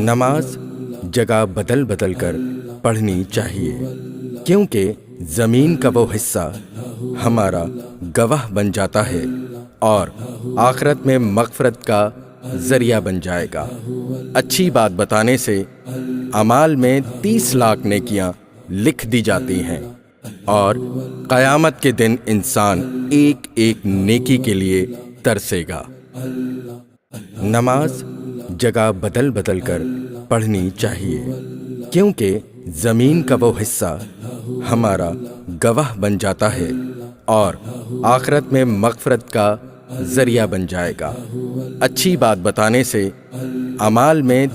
नमाज जगह बदल बदल कर पढ़नी चाहिए, क्योंकि ज़मीन का वो हिस्सा हमारा गवाह बन जाता है और आखिरत में मग़फ़िरत का ज़रिया बन जाएगा। अच्छी बात बताने से अमाल में 30 लाख नेकियां लिख दी जाती हैं और क़यामत के दिन इंसान एक एक नेकी के लिए तरसेगा। नमाज जगह बदल बदल कर पढ़नी चाहिए, क्योंकि ज़मीन का वो हिस्सा हमारा गवाह बन जाता है और आखिरत में मग़फ़िरत का ज़रिया बन जाएगा। अच्छी बात बताने से अमाल में